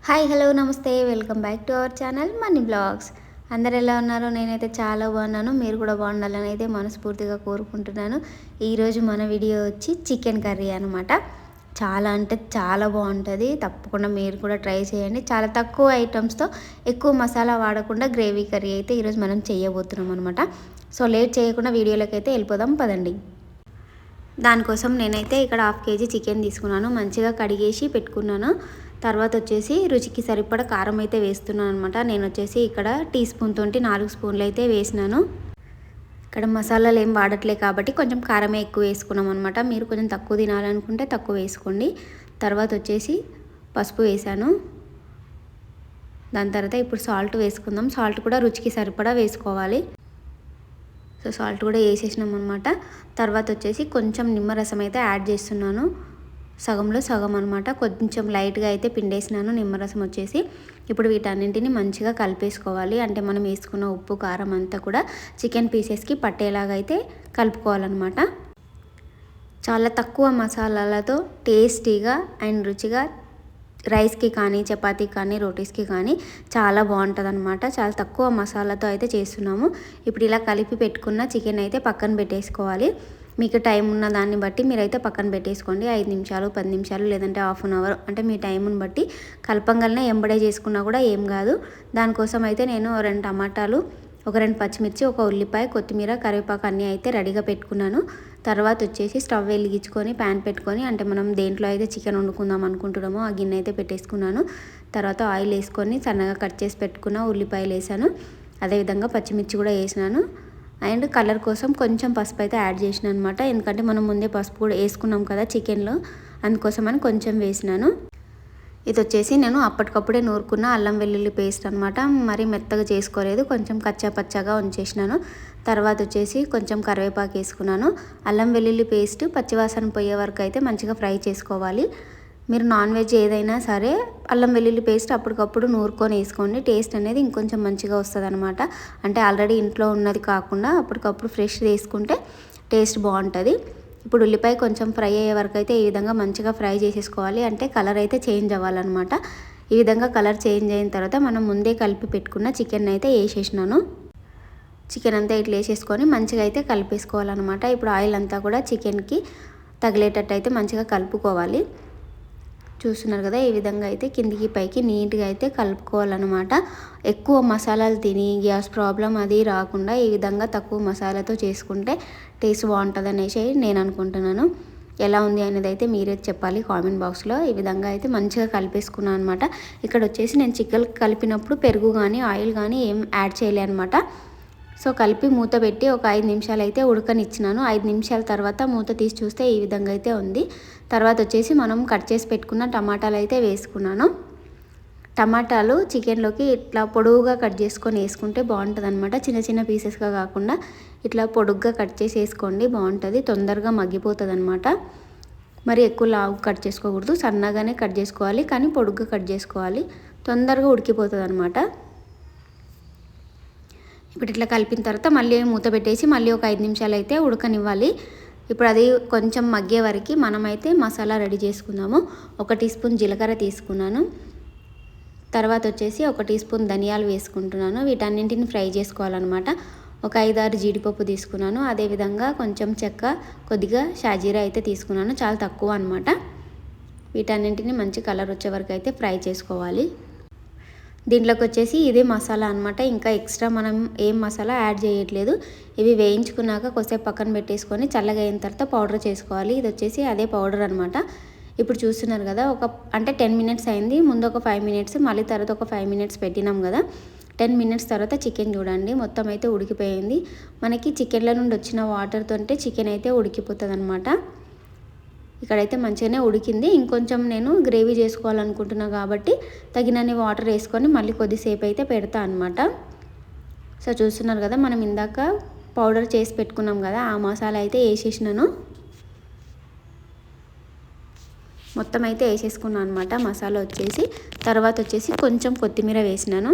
Hi hello నమస్తే welcome back to our channel money blogs. అందరు ఎలా ఉన్నారో నేనైతే చాలా బాగున్నాను. మీరు కూడా బాగుండాలని అయితే మనస్ఫూర్తిగా కోరుకుంటున్నాను. ఈరోజు మన వీడియో వచ్చి చికెన్ కర్రీ అనమాట. చాలా అంటే చాలా బాగుంటుంది. తప్పకుండా మీరు కూడా ట్రై చేయండి. చాలా తక్కువ ఐటమ్స్తో ఎక్కువ మసాలా వాడకుండా గ్రేవీ కర్రీ అయితే ఈరోజు మనం చేయబోతున్నాం అనమాట. సో లేట్ చేయకుండా వీడియోలోకి అయితే వెళ్ళిపోదాం పదండి. దానికోసం నేనైతే ఇక్కడ 1/2 kg చికెన్ తీసుకున్నాను. మంచిగా కడిగేసి పెట్టుకున్నాను. తర్వాత వచ్చేసి రుచికి సరిపడా కారం అయితే వేస్తున్నాను అనమాట. నేను వచ్చేసి ఇక్కడ టీ స్పూన్ తోటి 4 స్పూన్లు అయితే వేసినాను. ఇక్కడ మసాలాలు ఏం వాడట్లే కాబట్టి కొంచెం కారమే ఎక్కువ వేసుకున్నాం అనమాట. మీరు కొంచెం తక్కువ తినాలనుకుంటే తక్కువ వేసుకోండి. తర్వాత వచ్చేసి పసుపు వేసాను. దాని తర్వాత ఇప్పుడు సాల్ట్ వేసుకుందాం. సాల్ట్ కూడా రుచికి సరిపడా వేసుకోవాలి. సో సాల్ట్ కూడా వేసేసినాం అనమాట. తర్వాత వచ్చేసి కొంచెం నిమ్మరసం అయితే యాడ్ చేస్తున్నాను. సగంలో సగం అనమాట. కొంచెం లైట్గా అయితే పిండేసినాను నిమ్మరసం వచ్చేసి. ఇప్పుడు వీటన్నింటిని మంచిగా కలిపేసుకోవాలి. అంటే మనం వేసుకున్న ఉప్పు కారం అంతా కూడా చికెన్ పీసెస్కి పట్టేలాగా అయితే కలుపుకోవాలన్నమాట. చాలా తక్కువ మసాలాలతో టేస్టీగా అండ్ రుచిగా రైస్కి కానీ చపాతీకి కానీ రోటీస్కి కానీ చాలా బాగుంటుంది అనమాట. చాలా తక్కువ మసాలాతో అయితే చేస్తున్నాము. ఇప్పుడు ఇలా కలిపి పెట్టుకున్న చికెన్ అయితే పక్కన పెట్టేసుకోవాలి. మీకు టైం ఉన్న దాన్ని బట్టి మీరైతే పక్కన పెట్టేసుకోండి. 5 నిమిషాలు 10 నిమిషాలు లేదంటే 1/2 అవర్ అంటే మీ టైంని బట్టి కలపంగానే ఎంబడే చేసుకున్నా కూడా ఏం కాదు. దానికోసం అయితే నేను 2 టమాటాలు, ఒక 2 పచ్చిమిర్చి, ఒక ఉల్లిపాయ, కొత్తిమీర, కరివేపాకు అన్నీ అయితే రెడీగా పెట్టుకున్నాను. తర్వాత వచ్చేసి స్టవ్ వెలిగించుకొని ప్యాన్ పెట్టుకొని అంటే మనం దేంట్లో అయితే చికెన్ వండుకుందాం అనుకుంటున్నామో ఆ గిన్నె అయితే పెట్టేసుకున్నాను. తర్వాత ఆయిల్ వేసుకొని సన్నగా కట్ చేసి పెట్టుకున్న ఉల్లిపాయలు వేసాను. అదేవిధంగా పచ్చిమిర్చి కూడా వేసినాను. అండ్ కలర్ కోసం కొంచెం పసుపు అయితే యాడ్ చేసిన అనమాట. ఎందుకంటే మనం ముందే పసుపు కూడా వేసుకున్నాం కదా చికెన్లో, అందుకోసమని కొంచెం వేసినాను. ఇది వచ్చేసి నేను అప్పటికప్పుడే నూరుకున్న అల్లం వెల్లుల్లి పేస్ట్ అనమాట. మరీ మెత్తగా చేసుకోలేదు, కొంచెం కచ్చా పచ్చగా ఉంచేసినాను. తర్వాత వచ్చేసి కొంచెం కరివేపాకు వేసుకున్నాను. అల్లం వెల్లుల్లి పేస్ట్ పచ్చివాసన పోయే వరకు అయితే మంచిగా ఫ్రై చేసుకోవాలి. మీరు నాన్ వెజ్ ఏదైనా సరే అల్లం వెల్లుల్లి పేస్ట్ అప్పటికప్పుడు నూరుకొని వేసుకోండి. టేస్ట్ అనేది ఇంకొంచెం మంచిగా వస్తుంది అనమాట. అంటే ఆల్రెడీ ఇంట్లో ఉన్నది కాకుండా అప్పటికప్పుడు ఫ్రెష్ వేసుకుంటే టేస్ట్ బాగుంటుంది. ఇప్పుడు ఉల్లిపాయ కొంచెం ఫ్రై అయ్యే వరకు అయితే ఈ విధంగా మంచిగా ఫ్రై చేసేసుకోవాలి. అంటే కలర్ అయితే చేంజ్ అవ్వాలన్నమాట. ఈ విధంగా కలర్ చేంజ్ అయిన తర్వాత మనం ముందే కలిపి పెట్టుకున్న చికెన్ అయితే వేసేసినాను. చికెన్ అంతా ఇట్లా వేసేసుకొని మంచిగా అయితే కలిపేసుకోవాలన్నమాట. ఇప్పుడు ఆయిల్ అంతా కూడా చికెన్కి తగిలేటట్టు అయితే మంచిగా కలుపుకోవాలి. చూస్తున్నారు కదా, ఈ విధంగా అయితే కిందికి పైకి నీట్గా అయితే కలుపుకోవాలన్నమాట. ఎక్కువ మసాలాలు తిని గ్యాస్ ప్రాబ్లం అది రాకుండా ఈ విధంగా తక్కువ మసాలాతో చేసుకుంటే టేస్ట్ బాగుంటుంది అనేసి నేను అనుకుంటున్నాను. ఎలా ఉంది అనేది అయితే మీరే చెప్పాలి కామెంట్ బాక్స్లో. ఈ విధంగా అయితే మంచిగా కలిపేసుకున్నాను అనమాట. ఇక్కడ వచ్చేసి నేను చికెన్ కలిపినప్పుడు పెరుగు కానీ ఆయిల్ కానీ ఏం యాడ్ చేయలే అనమాట. సో కలిపి మూత పెట్టి ఒక 5 నిమిషాలు అయితే ఉడకనిచ్చినాను. 5 నిమిషాల తర్వాత మూత తీసి చూస్తే ఈ విధంగా అయితే ఉంది. తర్వాత వచ్చేసి మనం కట్ చేసి పెట్టుకున్న టమాటాలు అయితే వేసుకున్నాను. టమాటాలు చికెన్లోకి ఇట్లా పొడవుగా కట్ చేసుకొని వేసుకుంటే బాగుంటుంది అనమాట. చిన్న చిన్న పీసెస్గా కాకుండా ఇట్లా పొడుగ్గా కట్ చేసి వేసుకోండి, బాగుంటుంది. తొందరగా మగ్గిపోతుంది అనమాట. మరి ఎక్కువ లావు కట్ చేసుకోకూడదు, సన్నగానే కట్ చేసుకోవాలి, కానీ పొడుగ్గా కట్ చేసుకోవాలి. తొందరగా ఉడికిపోతుంది అనమాట. ఇప్పుడు ఇట్లా కలిపిన తర్వాత మళ్ళీ మూత పెట్టేసి మళ్ళీ ఒక 5 నిమిషాలు అయితే ఉడకనివ్వాలి. ఇప్పుడు అది కొంచెం మగ్గే వరకు మనమైతే మసాలా రెడీ చేసుకుందాము. 1 టీ స్పూన్ జీలకర్ర తీసుకున్నాను. తర్వాత వచ్చేసి 1 టీ స్పూన్ ధనియాలు వేసుకుంటున్నాను. వీటన్నింటిని ఫ్రై చేసుకోవాలన్నమాట. ఒక 5-6 జీడిపప్పు తీసుకున్నాను. అదేవిధంగా కొంచెం చెక్క, కొద్దిగా షాజీరా అయితే తీసుకున్నాను. చాలా తక్కువ అనమాట. వీటన్నింటిని మంచి కలర్ వచ్చే వరకు అయితే ఫ్రై చేసుకోవాలి. దీంట్లోకి వచ్చేసి ఇదే మసాలా అనమాట. ఇంకా ఎక్స్ట్రా మనం ఏం మసాలా యాడ్ చేయట్లేదు. ఇవి వేయించుకున్నాక కొద్దిసేపు పక్కన పెట్టేసుకొని చల్లగా అయిన తర్వాత పౌడర్ చేసుకోవాలి. ఇది వచ్చేసి అదే పౌడర్ అనమాట. ఇప్పుడు చూస్తున్నారు కదా, అంటే 10 మినిట్స్ అయింది. ముందు ఒక 5 మినిట్స్, మళ్ళీ తర్వాత ఒక 5 మినిట్స్ పెట్టినాం కదా. 10 మినిట్స్ తర్వాత చికెన్ చూడండి మొత్తం అయితే ఉడికిపోయింది. మనకి చికెన్లో నుండి వచ్చిన వాటర్తో చికెన్ అయితే ఉడికిపోతుంది అనమాట. ఇక్కడైతే మంచిగానే ఉడికింది. ఇంకొంచెం నేను గ్రేవీ చేసుకోవాలనుకుంటున్నాను కాబట్టి తగినన్ని వాటర్ వేసుకొని మళ్ళీ కొద్దిసేపు అయితే పెడతా అనమాట. సో చూస్తున్నారు కదా, మనం ఇందాక పౌడర్ చేసి పెట్టుకున్నాం కదా, ఆ మసాలా అయితే వేసేసినాను. మొత్తం అయితే వేసేసుకున్నాను అనమాట మసాలా వచ్చేసి. తర్వాత వచ్చేసి కొంచెం కొత్తిమీర వేసినాను.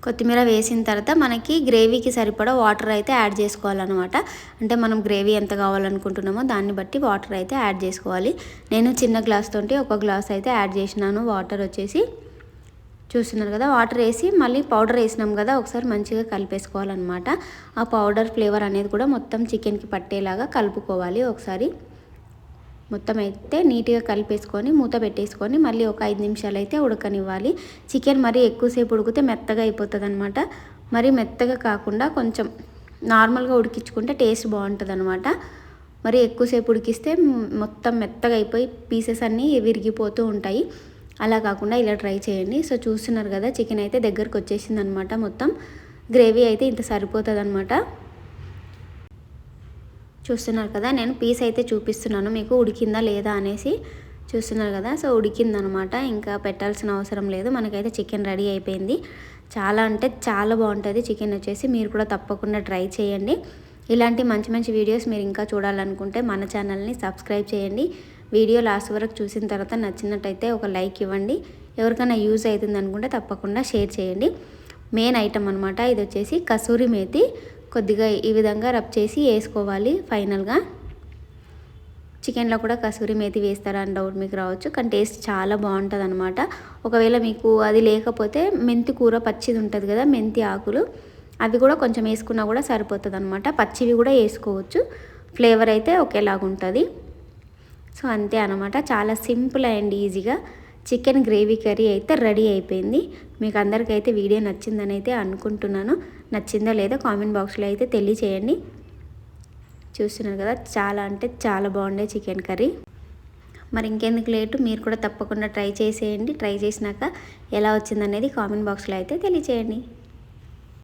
కొత్తిమీర వేసిన తర్వాత మనకి గ్రేవీకి సరిపడా వాటర్ అయితే యాడ్ చేసుకోవాలన్నమాట. అంటే మనం గ్రేవీ ఎంత కావాలనుకుంటున్నామో దాన్ని బట్టి వాటర్ అయితే యాడ్ చేసుకోవాలి. నేను చిన్న గ్లాస్ తోటి 1 గ్లాస్ అయితే యాడ్ చేసినాను వాటర్ వచ్చేసి. చూస్తున్నారు కదా, వాటర్ వేసి మళ్ళీ పౌడర్ వేసినాం కదా, ఒకసారి మంచిగా కలిపేసుకోవాలన్నమాట. ఆ పౌడర్ ఫ్లేవర్ అనేది కూడా మొత్తం చికెన్కి పట్టేలాగా కలుపుకోవాలి. ఒకసారి మొత్తం అయితే నీట్గా కలిపేసుకొని మూత పెట్టేసుకొని మళ్ళీ ఒక 5 నిమిషాలు అయితే ఉడకనివ్వాలి. చికెన్ మరీ ఎక్కువసేపు ఉడికితే మెత్తగా అయిపోతుంది అనమాట. మరీ మెత్తగా కాకుండా కొంచెం నార్మల్గా ఉడికించుకుంటే టేస్ట్ బాగుంటుంది అనమాట. మరి ఎక్కువసేపు ఉడికిస్తే మొత్తం మెత్తగా అయిపోయి పీసెస్ అన్నీ విరిగిపోతూ ఉంటాయి. అలా కాకుండా ఇలా ట్రై చేయండి. సో చూస్తున్నారు కదా, చికెన్ అయితే దగ్గరకు వచ్చేసింది అనమాట. మొత్తం గ్రేవీ అయితే ఇంత సరిపోతుంది అనమాట. చూస్తున్నారు కదా, నేను పీస్ అయితే చూపిస్తున్నాను మీకు ఉడికిందా లేదా అనేసి. చూస్తున్నారు కదా, సో ఉడికిందనమాట. ఇంకా పెట్టాల్సిన అవసరం లేదు, మనకైతే చికెన్ రెడీ అయిపోయింది. చాలా అంటే చాలా బాగుంటుంది చికెన్ వచ్చేసి. మీరు కూడా తప్పకుండా ట్రై చేయండి. ఇలాంటి మంచి మంచి వీడియోస్ మీరు ఇంకా చూడాలనుకుంటే మన ఛానల్ని సబ్స్క్రైబ్ చేయండి. వీడియో లాస్ట్ వరకు చూసిన తర్వాత నచ్చినట్టయితే ఒక లైక్ ఇవ్వండి. ఎవరికైనా యూజ్ అవుతుంది అనుకుంటే తప్పకుండా షేర్ చేయండి. మెయిన్ ఐటమ్ అనమాట ఇది వచ్చేసి కసూరి మేతి. కొద్దిగా ఈ విధంగా రబ్ చేసి వేసుకోవాలి. ఫైనల్గా చికెన్లో కూడా కసూరి మేతి వేస్తారా అని డౌట్ మీకు రావచ్చు, కానీ టేస్ట్ చాలా బాగుంటుంది అనమాట. ఒకవేళ మీకు అది లేకపోతే మెంతి కూర పచ్చిది ఉంటుంది కదా, మెంతి ఆకులు, అవి కూడా కొంచెం వేసుకున్నా కూడా సరిపోతుంది అనమాట. పచ్చివి కూడా వేసుకోవచ్చు, ఫ్లేవర్ అయితే ఒకేలాగుంటుంది. సో అంతే అనమాట, చాలా సింపుల్ అండ్ ఈజీగా చికెన్ గ్రేవీ కర్రీ అయితే రెడీ అయిపోయింది. మీకు అందరికైతే వీడియో నచ్చిందని అయితే అనుకుంటున్నాను. నచ్చిందో లేదో కామెంట్ బాక్స్లో అయితే తెలియచేయండి. చూస్తున్నారు కదా, చాలా అంటే చాలా బాగుండే చికెన్ కర్రీ. మరి ఇంకెందుకు లేటు, మీరు కూడా తప్పకుండా ట్రై చేసేయండి. ట్రై చేసినాక ఎలా వచ్చిందనేది కామెంట్ బాక్స్లో అయితే తెలియచేయండి.